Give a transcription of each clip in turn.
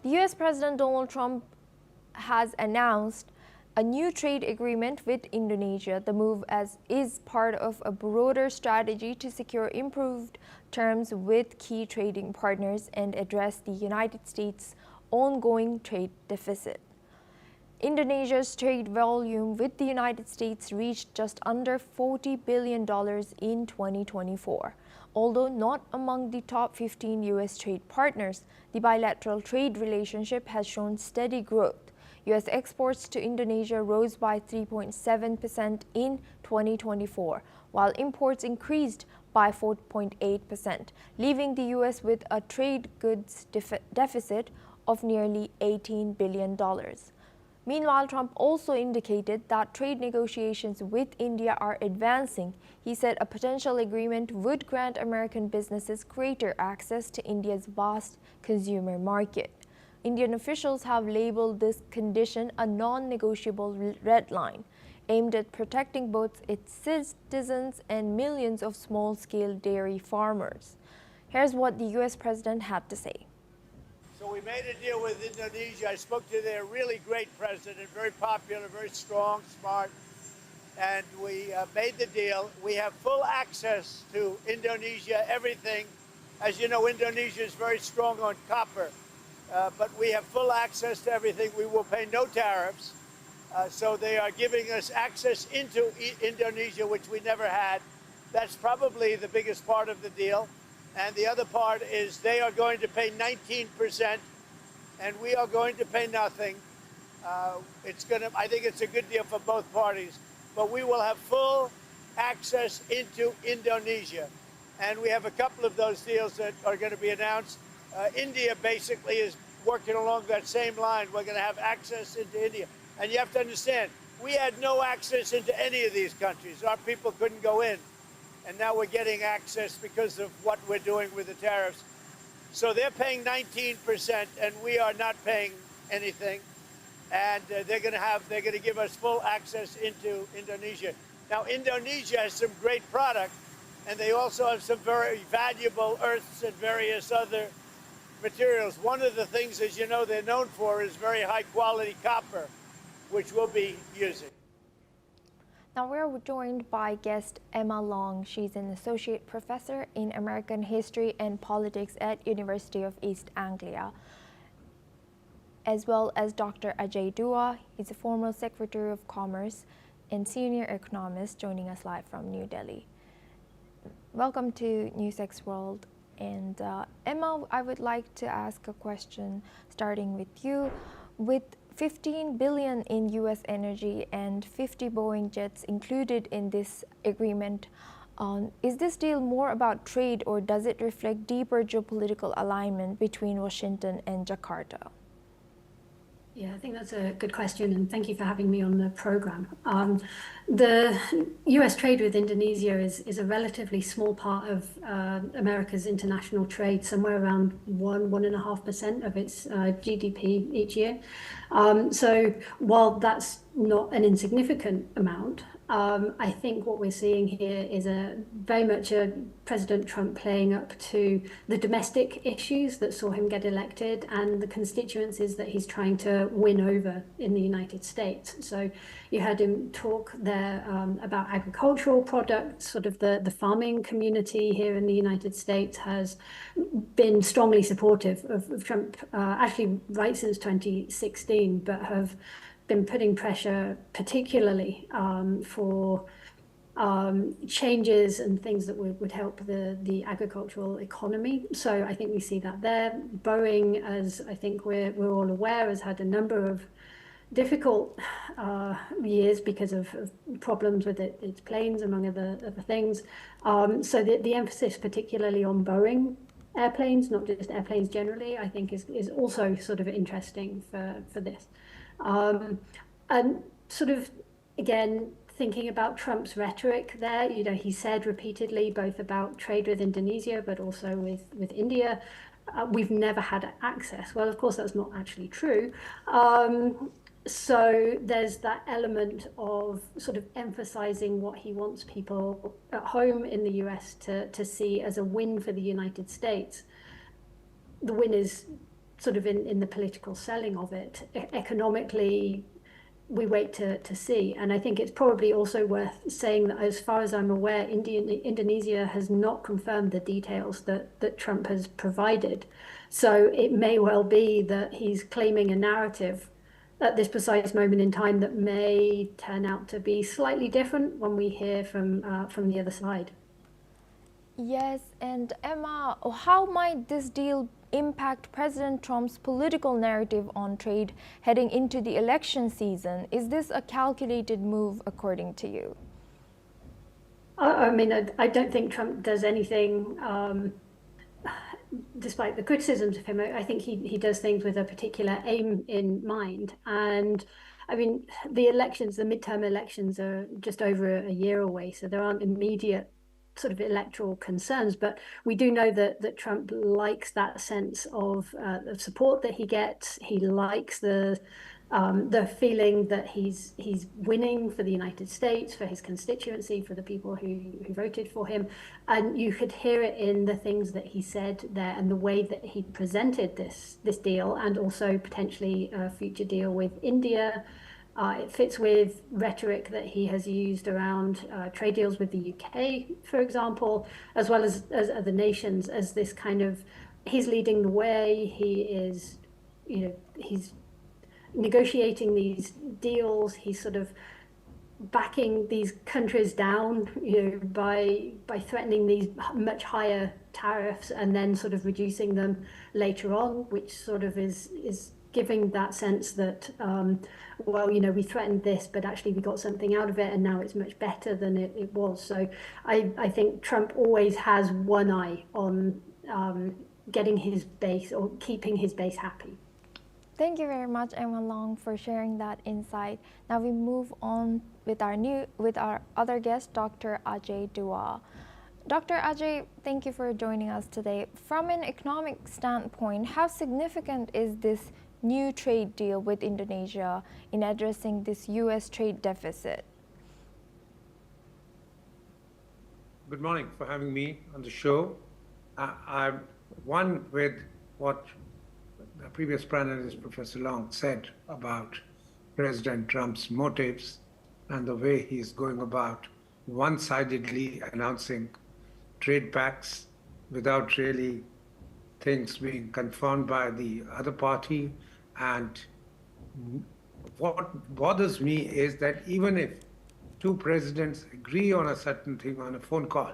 The US President Donald Trump has announced a new trade agreement with Indonesia. The move is part of a broader strategy to secure improved terms with key trading partners and address the United States' ongoing trade deficit. Indonesia's trade volume with the United States reached just under $40 billion in 2024. Although not among the top 15 U.S. trade partners, the bilateral trade relationship has shown steady growth. U.S. exports to Indonesia rose by 3.7% in 2024, while imports increased by 4.8%, leaving the U.S. with a trade goods deficit of nearly $18 billion. Meanwhile, Trump also indicated that trade negotiations with India are advancing. He said a potential agreement would grant American businesses greater access to India's vast consumer market. Indian officials have labeled this condition a non-negotiable red line, aimed at protecting both its citizens and millions of small-scale dairy farmers. Here's what the U.S. president had to say. So we made a deal with Indonesia. I spoke to their really great president, very popular, very strong, smart, and we made the deal. We have full access to Indonesia, everything. As you know, Indonesia is very strong on copper, but we have full access to everything. We will pay no tariffs. So they are giving us access into Indonesia, which we never had. That's probably the biggest part of the deal. And the other part is they are going to pay 19%, and we are going to pay nothing. I think it's a good deal for both parties. But we will have full access into Indonesia. And we have a couple of those deals that are going to be announced. India basically is working along that same line. We're going to have access into India. And you have to understand, we had no access into any of these countries. Our people couldn't go in. And now we're getting access because of what we're doing with the tariffs. So they're paying 19%, and we are not paying anything. And they're going to give us full access into Indonesia. Now, Indonesia has some great product, and they also have some very valuable earths and various other materials. One of the things, as you know, they're known for is very high-quality copper, which we'll be using. Now we're joined by guest Emma Long. She's an associate professor in American history and politics at University of East Anglia, as well as Dr. Ajay Dua. He's a former Secretary of Commerce and senior economist, joining us live from New Delhi. Welcome to NewsX World. And Emma, I would like to ask a question starting with you. With $15 billion in U.S. energy and 50 Boeing jets included in this agreement, is this deal more about trade, or does it reflect deeper geopolitical alignment between Washington and Jakarta? Yeah, I think that's a good question, and thank you for having me on the program. The US trade with Indonesia is a relatively small part of America's international trade, somewhere around 1.5% of its GDP each year. So while that's not an insignificant amount, I think what we're seeing here is very much a President Trump playing up to the domestic issues that saw him get elected and the constituencies that he's trying to win over in the United States. So you heard him talk there about agricultural products. Sort of the farming community here in the United States has been strongly supportive of Trump, actually right since 2016, but have been putting pressure particularly for changes and things that would help the agricultural economy. So I think we see that there. Boeing, as I think we're all aware, has had a number of difficult years because of problems with its planes, among other things. So the emphasis particularly on Boeing airplanes, not just airplanes generally, I think is also sort of interesting for this. And sort of, again, thinking about Trump's rhetoric there, you know, he said repeatedly both about trade with Indonesia, but also with India, we've never had access. Well, of course, that's not actually true. So there's that element of sort of emphasizing what he wants people at home in the US to see as a win for the United States. The win is sort of in the political selling of it. Economically, we wait to see. And I think it's probably also worth saying that, as far as I'm aware, Indonesia has not confirmed the details that Trump has provided. So it may well be that he's claiming a narrative at this precise moment in time that may turn out to be slightly different when we hear from the other side. Yes, and Emma, how might this deal impact President Trump's political narrative on trade heading into the election season? Is this a calculated move, according to you? I mean, I don't think Trump does anything, despite the criticisms of him. I think he does things with a particular aim in mind. And I mean, the midterm elections are just over a year away, so there aren't immediate sort of electoral concerns, but we do know that Trump likes that sense of support that he gets. He likes the feeling that he's winning for the United States, for his constituency, for the people who voted for him. And you could hear it in the things that he said there and the way that he presented this deal, and also potentially a future deal with India. It fits with rhetoric that he has used around trade deals with the UK, for example, as well as other nations, as this kind of, he's leading the way. He is, he's negotiating these deals. He's sort of backing these countries down, by threatening these much higher tariffs and then sort of reducing them later on, which sort of is giving that sense that, well, we threatened this, but actually we got something out of it, and now it's much better than it was. So I think Trump always has one eye on getting his base, or keeping his base happy. Thank you very much, Emma Long, for sharing that insight. Now we move on with our other guest, Dr. Ajay Dua. Dr. Ajay, thank you for joining us today. From an economic standpoint, how significant is this new trade deal with Indonesia in addressing this U.S. trade deficit? Good morning for having me on the show. I'm one with what the previous panelist, Professor Long, said about President Trump's motives and the way he's going about one-sidedly announcing trade pacts without really things being confirmed by the other party. And what bothers me is that even if two presidents agree on a certain thing on a phone call,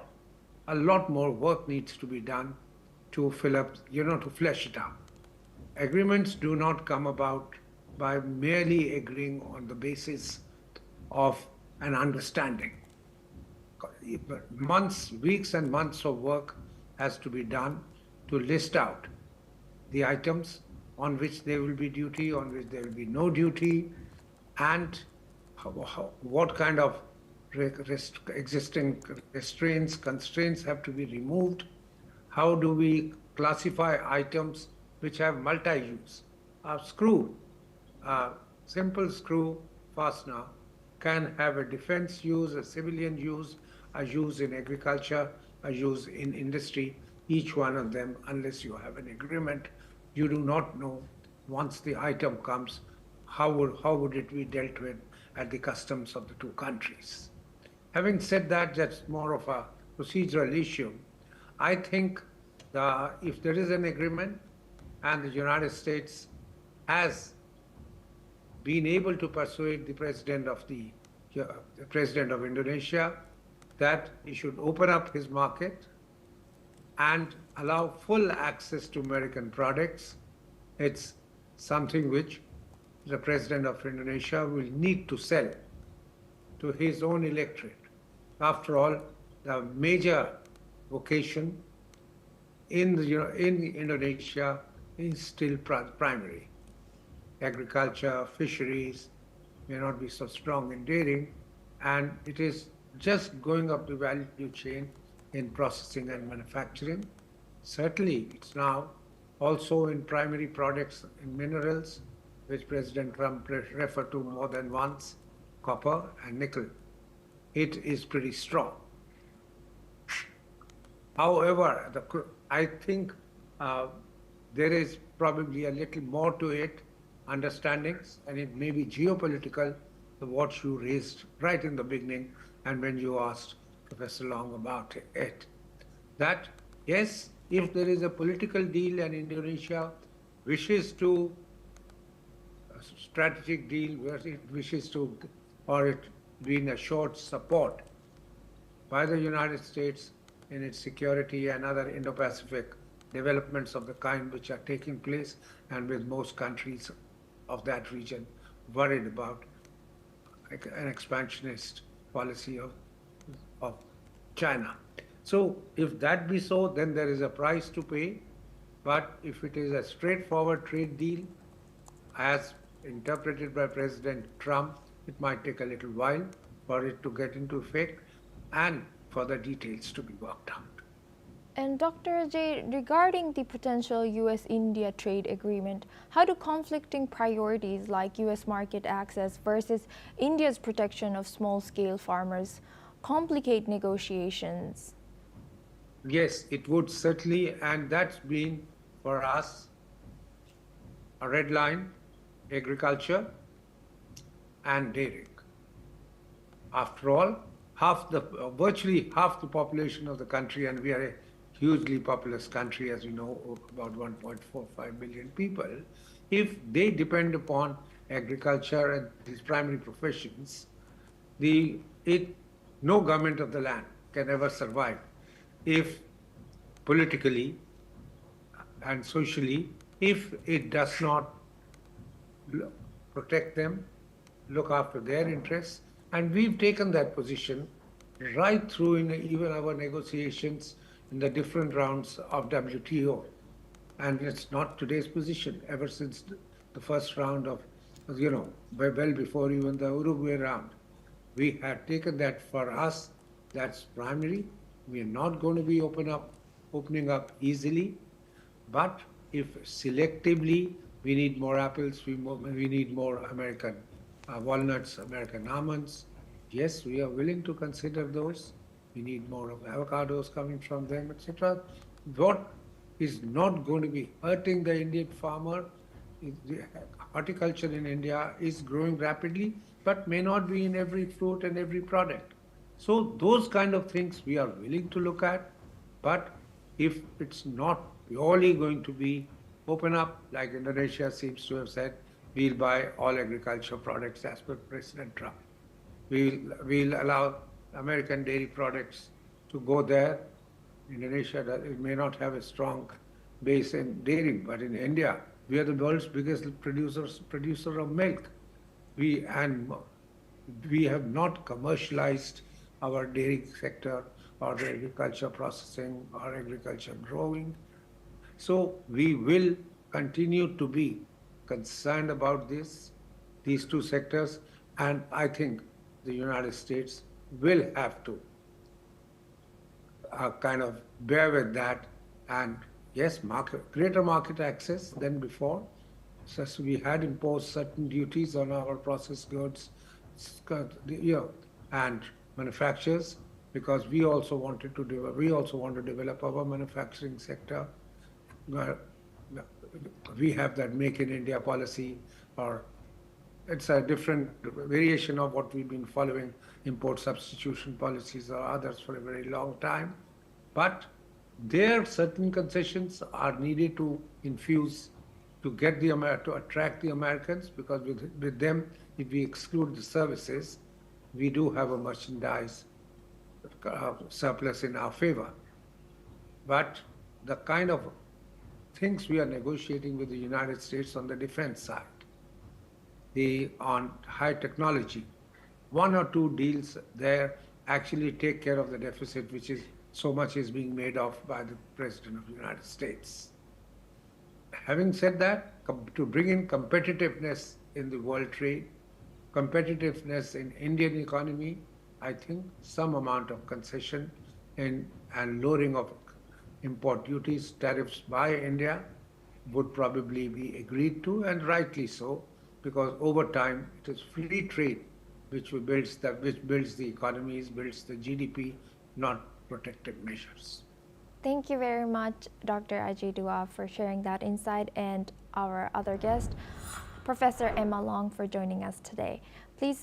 a lot more work needs to be done to fill up, to flesh it out. Agreements do not come about by merely agreeing on the basis of an understanding. Months, weeks and months of work has to be done to list out the items on which there will be duty, on which there will be no duty, and what kind of existing constraints have to be removed. How do we classify items which have multi-use? A screw, a simple screw fastener, can have a defense use, a civilian use, a use in agriculture, a use in industry. Each one of them, unless you have an agreement, you do not know once the item comes, how would it be dealt with at the customs of the two countries. Having said that, that's more of a procedural issue. I think if there is an agreement and the United States has been able to persuade the president of Indonesia that he should open up his market and allow full access to American products, it's something which the president of Indonesia will need to sell to his own electorate. After all, the major vocation in Indonesia is still primary. Agriculture, fisheries may not be so strong in dairy, and it is just going up the value chain in processing and manufacturing. Certainly, it's now also in primary products and minerals, which President Trump referred to more than once, copper and nickel. It is pretty strong. However, I think there is probably a little more to it, understandings, and it may be geopolitical, what you raised right in the beginning and when you asked Professor Long about it. That, yes, if there is a political deal and Indonesia wishes to, a strategic deal where it wishes to, or it being a short support by the United States in its security and other Indo-Pacific developments of the kind which are taking place, and with most countries of that region worried about an expansionist policy of China. So if that be so, then there is a price to pay. But if it is a straightforward trade deal, as interpreted by President Trump, it might take a little while for it to get into effect and for the details to be worked out. And Dr. J, regarding the potential US-India trade agreement, how do conflicting priorities like US market access versus India's protection of small-scale farmers complicate negotiations? Yes, it would certainly, and that's been for us a red line: agriculture and dairy. After all, virtually half the population of the country, and we are a hugely populous country, as we know, about 1.45 billion people, if they depend upon agriculture and these primary professions, no government of the land can ever survive if politically and socially, if it does not protect them, look after their interests. And we've taken that position right through in even our negotiations in the different rounds of WTO. And it's not today's position. Ever since the first round of, well before even the Uruguay round, we had taken that for us. That's primary. We are not going to be opening up easily. But if selectively we need more apples, we need more American walnuts, American almonds, yes, we are willing to consider those. We need more of avocados coming from them, etc. What is not going to be hurting the Indian farmer, the horticulture in India is growing rapidly, but may not be in every fruit and every product. So those kind of things we are willing to look at, but if it's not purely going to be open up, like Indonesia seems to have said, we'll buy all agricultural products as per President Trump. We'll allow American dairy products to go there. Indonesia it may not have a strong base in dairy, but in India, we are the world's biggest producer of milk. We have not commercialized our dairy sector or the agriculture processing or agriculture growing. So we will continue to be concerned about these two sectors, and I think the United States will have to kind of bear with that. And yes, greater market access than before. So we had imposed certain duties on our processed goods, and manufacturers, because we also want to develop our manufacturing sector. We have that Make in India policy, or it's a different variation of what we've been following, import substitution policies or others for a very long time. But there certain concessions are needed to infuse to get to attract the Americans, because with them, if we exclude the services, we do have a merchandise surplus in our favor. But the kind of things we are negotiating with the United States on the defense side, on high technology, one or two deals there actually take care of the deficit, which is so much is being made of by the President of the United States. Having said that, to bring in competitiveness in the world trade, competitiveness in Indian economy, I think some amount of concession and lowering of import duties, tariffs by India would probably be agreed to, and rightly so, because over time it is free trade which builds the economies, builds the GDP, not protective measures. Thank you very much, Dr. Ajay Dua, for sharing that insight, and our other guest, Professor Emma Long, for joining us today. Please